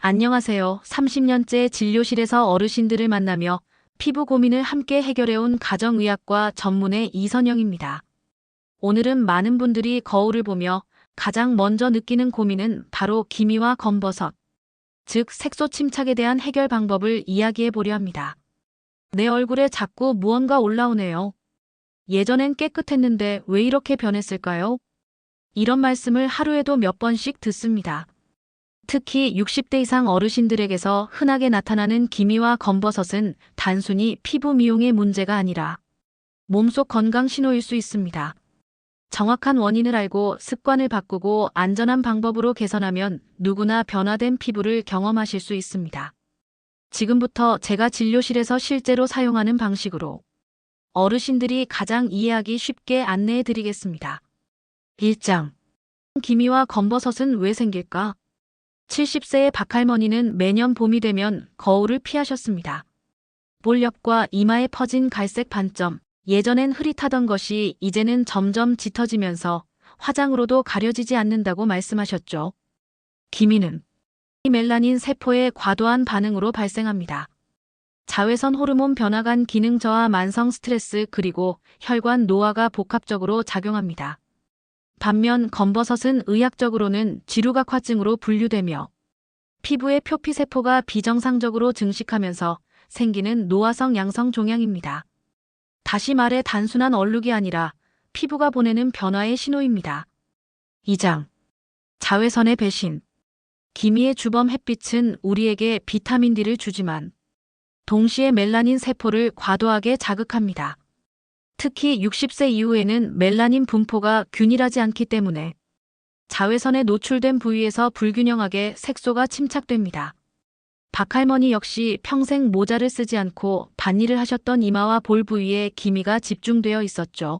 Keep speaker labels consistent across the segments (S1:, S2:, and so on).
S1: 안녕하세요. 30년째 진료실에서 어르신들을 만나며 피부 고민을 함께 해결해온 가정의학과 전문의 이선영입니다. 오늘은 많은 분들이 거울을 보며 가장 먼저 느끼는 고민은 바로 기미와 검버섯, 즉 색소 침착에 대한 해결 방법을 이야기해 보려 합니다. 내 얼굴에 자꾸 무언가 올라오네요. 예전엔 깨끗했는데 왜 이렇게 변했을까요? 이런 말씀을 하루에도 몇 번씩 듣습니다. 특히 60대 이상 어르신들에게서 흔하게 나타나는 기미와 검버섯은 단순히 피부 미용의 문제가 아니라 몸속 건강 신호일 수 있습니다. 정확한 원인을 알고 습관을 바꾸고 안전한 방법으로 개선하면 누구나 변화된 피부를 경험하실 수 있습니다. 지금부터 제가 진료실에서 실제로 사용하는 방식으로 어르신들이 가장 이해하기 쉽게 안내해 드리겠습니다. 1장. 기미와 검버섯은 왜 생길까? 70세의 박할머니는 매년 봄이 되면 거울을 피하셨습니다. 볼 옆과 이마에 퍼진 갈색 반점, 예전엔 흐릿하던 것이 이제는 점점 짙어지면서 화장으로도 가려지지 않는다고 말씀하셨죠. 기미는 멜라닌 세포의 과도한 반응으로 발생합니다. 자외선 호르몬 변화 간 기능 저하, 만성 스트레스, 그리고 혈관 노화가 복합적으로 작용합니다. 반면 검버섯은 의학적으로는 지루각화증으로 분류되며 피부의 표피세포가 비정상적으로 증식하면서 생기는 노화성 양성 종양입니다. 다시 말해 단순한 얼룩이 아니라 피부가 보내는 변화의 신호입니다. 2장. 자외선의 배신. 기미의 주범 햇빛은 우리에게 비타민 D를 주지만 동시에 멜라닌 세포를 과도하게 자극합니다. 특히 60세 이후에는 멜라닌 분포가 균일하지 않기 때문에 자외선에 노출된 부위에서 불균형하게 색소가 침착됩니다. 박할머니 역시 평생 모자를 쓰지 않고 밭일을 하셨던 이마와 볼 부위에 기미가 집중되어 있었죠.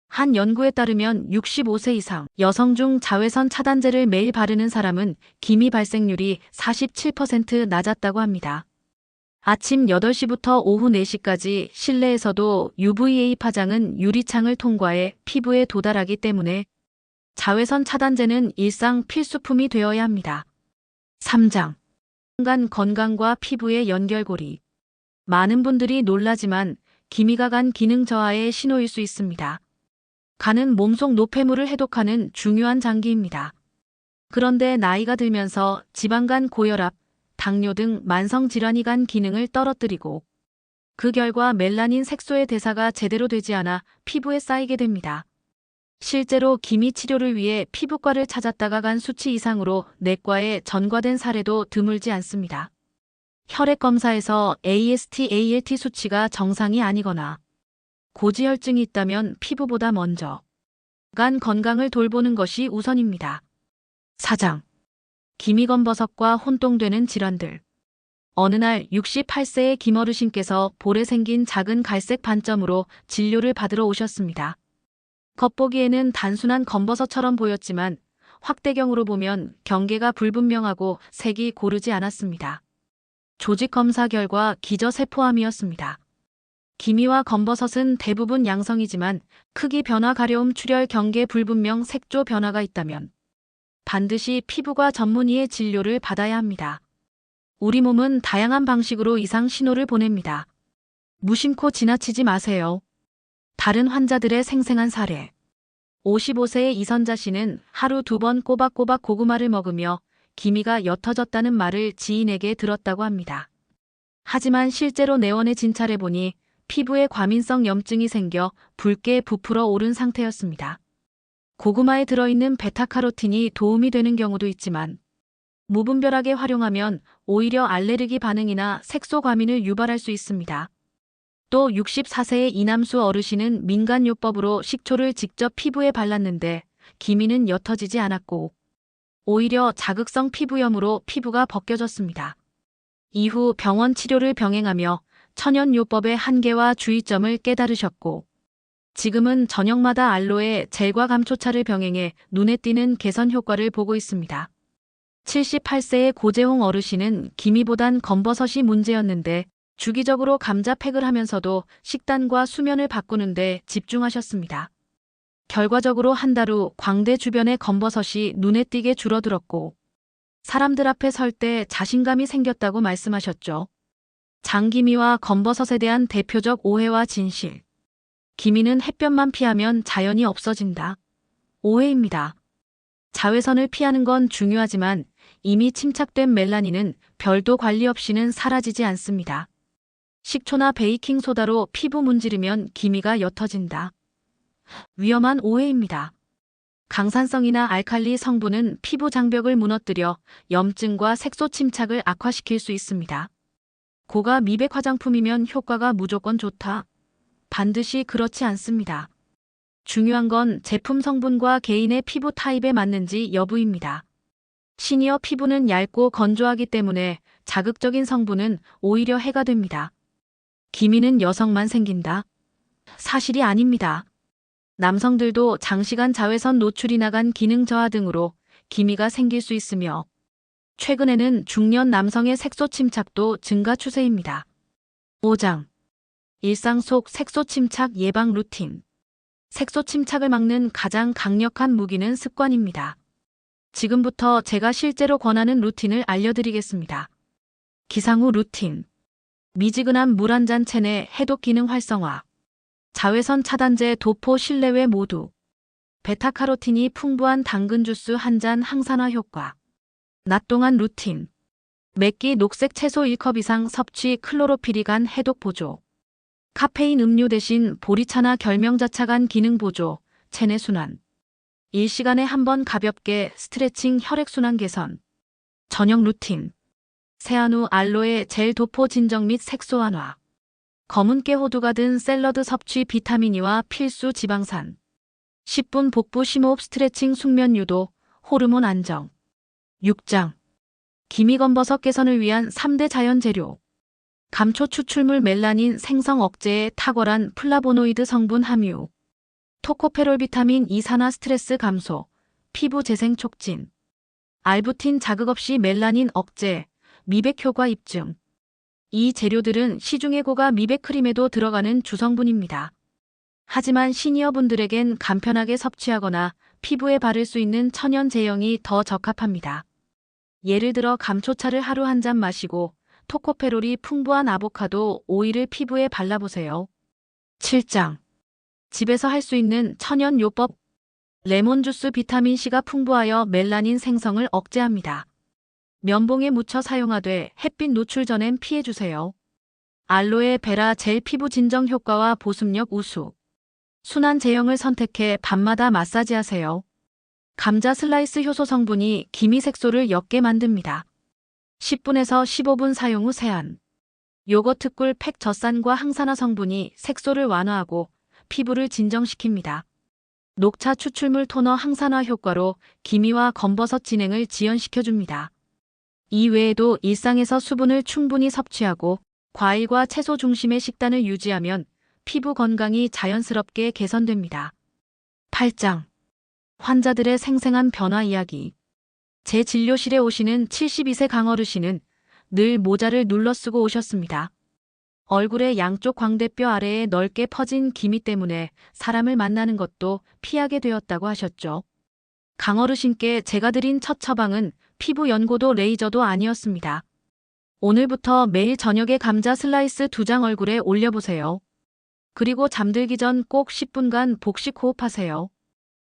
S1: 한 연구에 따르면 65세 이상 여성 중 자외선 차단제를 매일 바르는 사람은 기미 발생률이 47% 낮았다고 합니다. 아침 8시부터 오후 4시까지 실내에서도 UVA 파장은 유리창을 통과해 피부에 도달하기 때문에 자외선 차단제는 일상 필수품이 되어야 합니다. 3장. 간 건강과 피부의 연결고리. 많은 분들이 놀라지만 기미가 간 기능 저하의 신호일 수 있습니다. 간은 몸속 노폐물을 해독하는 중요한 장기입니다. 그런데 나이가 들면서 지방간 고혈압, 당뇨 등 만성질환이 간 기능을 떨어뜨리고 그 결과 멜라닌 색소의 대사가 제대로 되지 않아 피부에 쌓이게 됩니다. 실제로 기미 치료를 위해 피부과를 찾았다가 간 수치 이상으로 내과에 전과된 사례도 드물지 않습니다. 혈액 검사에서 AST, ALT 수치가 정상이 아니거나 고지혈증이 있다면 피부보다 먼저 간 건강을 돌보는 것이 우선입니다. 4장. 기미검버섯과 혼동되는 질환들. 어느 날 68세의 김어르신께서 볼에 생긴 작은 갈색 반점으로 진료를 받으러 오셨습니다. 겉보기에는 단순한 검버섯처럼 보였지만 확대경으로 보면 경계가 불분명하고 색이 고르지 않았습니다. 조직 검사 결과 기저세포암이었습니다. 기미와 검버섯은 대부분 양성이지만 크기 변화, 가려움, 출혈, 경계 불분명, 색조 변화가 있다면 반드시 피부과 전문의의 진료를 받아야 합니다. 우리 몸은 다양한 방식으로 이상 신호를 보냅니다. 무심코 지나치지 마세요. 다른 환자들의 생생한 사례. 55세의 이선자 씨는 하루 2번 꼬박꼬박 고구마를 먹으며 기미가 옅어졌다는 말을 지인에게 들었다고 합니다. 하지만 실제로 내원에 진찰해보니 피부에 과민성 염증이 생겨 붉게 부풀어 오른 상태였습니다. 고구마에 들어있는 베타카로틴이 도움이 되는 경우도 있지만 무분별하게 활용하면 오히려 알레르기 반응이나 색소 과민을 유발할 수 있습니다. 또 64세의 이남수 어르신은 민간요법으로 식초를 직접 피부에 발랐는데 기미는 옅어지지 않았고 오히려 자극성 피부염으로 피부가 벗겨졌습니다. 이후 병원 치료를 병행하며 천연요법의 한계와 주의점을 깨달으셨고 지금은 저녁마다 알로에 젤과 감초차를 병행해 눈에 띄는 개선 효과를 보고 있습니다. 78세의 고재홍 어르신은 기미보단 검버섯이 문제였는데 주기적으로 감자팩을 하면서도 식단과 수면을 바꾸는 데 집중하셨습니다. 결과적으로 한 달 후 광대 주변의 검버섯이 눈에 띄게 줄어들었고 사람들 앞에 설 때 자신감이 생겼다고 말씀하셨죠. 장기미와 검버섯에 대한 대표적 오해와 진실. 기미는 햇볕만 피하면 자연이 없어진다. 오해입니다. 자외선을 피하는 건 중요하지만 이미 침착된 멜라닌은 별도 관리 없이는 사라지지 않습니다. 식초나 베이킹소다로 피부 문지르면 기미가 옅어진다. 위험한 오해입니다. 강산성이나 알칼리 성분은 피부 장벽을 무너뜨려 염증과 색소 침착을 악화시킬 수 있습니다. 고가 미백 화장품이면 효과가 무조건 좋다. 반드시 그렇지 않습니다. 중요한 건 제품 성분과 개인의 피부 타입에 맞는지 여부입니다. 시니어 피부는 얇고 건조하기 때문에 자극적인 성분은 오히려 해가 됩니다. 기미는 여성만 생긴다? 사실이 아닙니다. 남성들도 장시간 자외선 노출이 나간 기능 저하 등으로 기미가 생길 수 있으며 최근에는 중년 남성의 색소 침착도 증가 추세입니다. 5장. 일상 속 색소 침착 예방 루틴. 색소 침착을 막는 가장 강력한 무기는 습관입니다. 지금부터 제가 실제로 권하는 루틴을 알려드리겠습니다. 기상 후 루틴. 미지근한 물 한 잔 체내 해독 기능 활성화. 자외선 차단제 도포 실내외 모두. 베타카로틴이 풍부한 당근 주스 한 잔 항산화 효과. 낮 동안 루틴. 맵기 녹색 채소 1컵 이상 섭취 클로로필이 간 해독 보조. 카페인 음료 대신 보리차나 결명자차 간 기능 보조, 체내 순환. 1시간에 한 번 가볍게 스트레칭 혈액순환 개선. 저녁 루틴. 세안 후 알로에 젤 도포 진정 및 색소 완화. 검은깨 호두가 든 샐러드 섭취 비타민 E와 필수 지방산. 10분 복부 심호흡 스트레칭 숙면 유도, 호르몬 안정. 6장. 기미검버섯 개선을 위한 3대 자연 재료. 감초 추출물 멜라닌 생성 억제에 탁월한 플라보노이드 성분 함유. 토코페롤 비타민 이산화 스트레스 감소, 피부 재생 촉진. 알부틴 자극 없이 멜라닌 억제, 미백 효과 입증. 이 재료들은 시중의 고가 미백 크림에도 들어가는 주성분입니다. 하지만 시니어분들에겐 간편하게 섭취하거나 피부에 바를 수 있는 천연 제형이 더 적합합니다. 예를 들어 감초차를 하루 한 잔 마시고 토코페롤이 풍부한 아보카도 오일을 피부에 발라보세요. 7장. 집에서 할 수 있는 천연 요법. 레몬주스 비타민C가 풍부하여 멜라닌 생성을 억제합니다. 면봉에 묻혀 사용하되 햇빛 노출 전엔 피해주세요. 알로에 베라 젤 피부 진정 효과와 보습력 우수. 순한 제형을 선택해 밤마다 마사지하세요. 감자 슬라이스 효소 성분이 기미 색소를 옅게 만듭니다. 10분에서 15분 사용 후 세안. 요거트 꿀 팩 젖산과 항산화 성분이 색소를 완화하고 피부를 진정시킵니다. 녹차 추출물 토너 항산화 효과로 기미와 검버섯 진행을 지연시켜줍니다. 이 외에도 일상에서 수분을 충분히 섭취하고 과일과 채소 중심의 식단을 유지하면 피부 건강이 자연스럽게 개선됩니다. 8장. 환자들의 생생한 변화 이야기. 제 진료실에 오시는 72세 강어르신은 늘 모자를 눌러 쓰고 오셨습니다. 얼굴의 양쪽 광대뼈 아래에 넓게 퍼진 기미 때문에 사람을 만나는 것도 피하게 되었다고 하셨죠. 강어르신께 제가 드린 첫 처방은 피부 연고도 레이저도 아니었습니다. 오늘부터 매일 저녁에 감자 슬라이스 2장 얼굴에 올려보세요. 그리고 잠들기 전 꼭 10분간 복식 호흡하세요.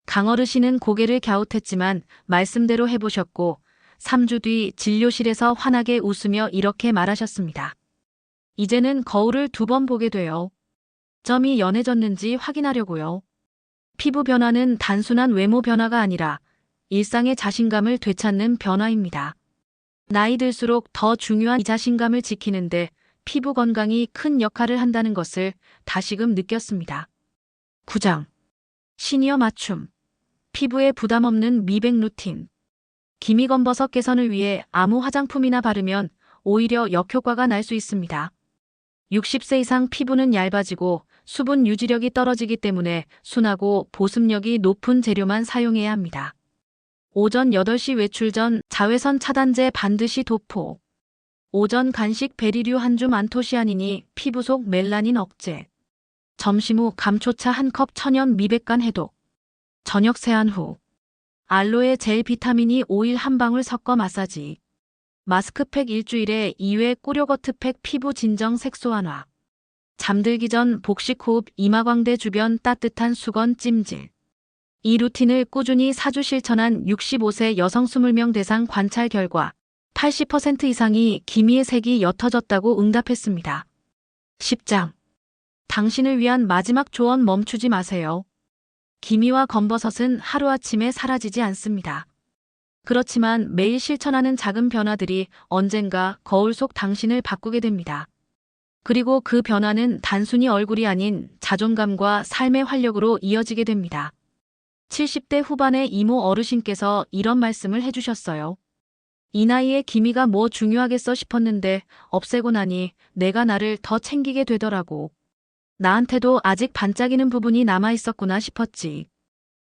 S1: 강어르신은 고개를 갸웃했지만 말씀대로 해보셨고 3주 뒤 진료실에서 환하게 웃으며 이렇게 말하셨습니다. 이제는 거울을 2번 보게 돼요. 점이 연해졌는지 확인하려고요. 피부 변화는 단순한 외모 변화가 아니라 일상의 자신감을 되찾는 변화입니다. 나이 들수록 더 중요한 이 자신감을 지키는데 피부 건강이 큰 역할을 한다는 것을 다시금 느꼈습니다. 9장. 시니어 맞춤. 피부에 부담 없는 미백 루틴. 기미검버섯 개선을 위해 아무 화장품이나 바르면 오히려 역효과가 날 수 있습니다. 60세 이상 피부는 얇아지고 수분 유지력이 떨어지기 때문에 순하고 보습력이 높은 재료만 사용해야 합니다. 오전 8시 외출 전 자외선 차단제 반드시 도포. 오전 간식 베리류 한 줌 안토시아닌이 피부 속 멜라닌 억제. 점심 후 감초차 1컵 천연 미백간 해독. 저녁 세안 후 알로에 젤 비타민이 오일 한 방울 섞어 마사지. 마스크팩 일주일에 2회 꾸려거트팩 피부 진정 색소 완화. 잠들기 전 복식 호흡 이마광대 주변 따뜻한 수건 찜질. 이 루틴을 꾸준히 4주 실천한 65세 여성 20명 대상 관찰 결과 80% 이상이 기미의 색이 옅어졌다고 응답했습니다. 10장. 당신을 위한 마지막 조언 멈추지 마세요. 기미와 검버섯은 하루아침에 사라지지 않습니다. 그렇지만 매일 실천하는 작은 변화들이 언젠가 거울 속 당신을 바꾸게 됩니다. 그리고 그 변화는 단순히 얼굴이 아닌 자존감과 삶의 활력으로 이어지게 됩니다. 70대 후반의 이모 어르신께서 이런 말씀을 해주셨어요. 이 나이에 기미가 뭐 중요하겠어 싶었는데 없애고 나니 내가 나를 더 챙기게 되더라고. 나한테도 아직 반짝이는 부분이 남아있었구나 싶었지.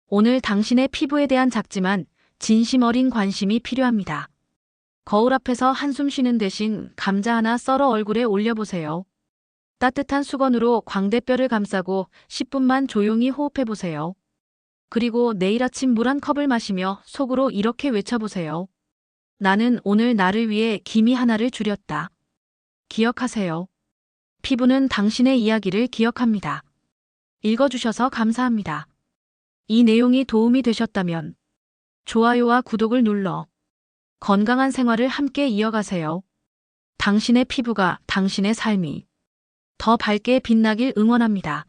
S1: 오늘 당신의 피부에 대한 작지만 진심 어린 관심이 필요합니다. 거울 앞에서 한숨 쉬는 대신 감자 하나 썰어 얼굴에 올려보세요. 따뜻한 수건으로 광대뼈를 감싸고 10분만 조용히 호흡해보세요. 그리고 내일 아침 물 한 컵을 마시며 속으로 이렇게 외쳐보세요. 나는 오늘 나를 위해 기미 하나를 줄였다. 기억하세요. 피부는 당신의 이야기를 기억합니다. 읽어주셔서 감사합니다. 이 내용이 도움이 되셨다면 좋아요와 구독을 눌러 건강한 생활을 함께 이어가세요. 당신의 피부가 당신의 삶이 더 밝게 빛나길 응원합니다.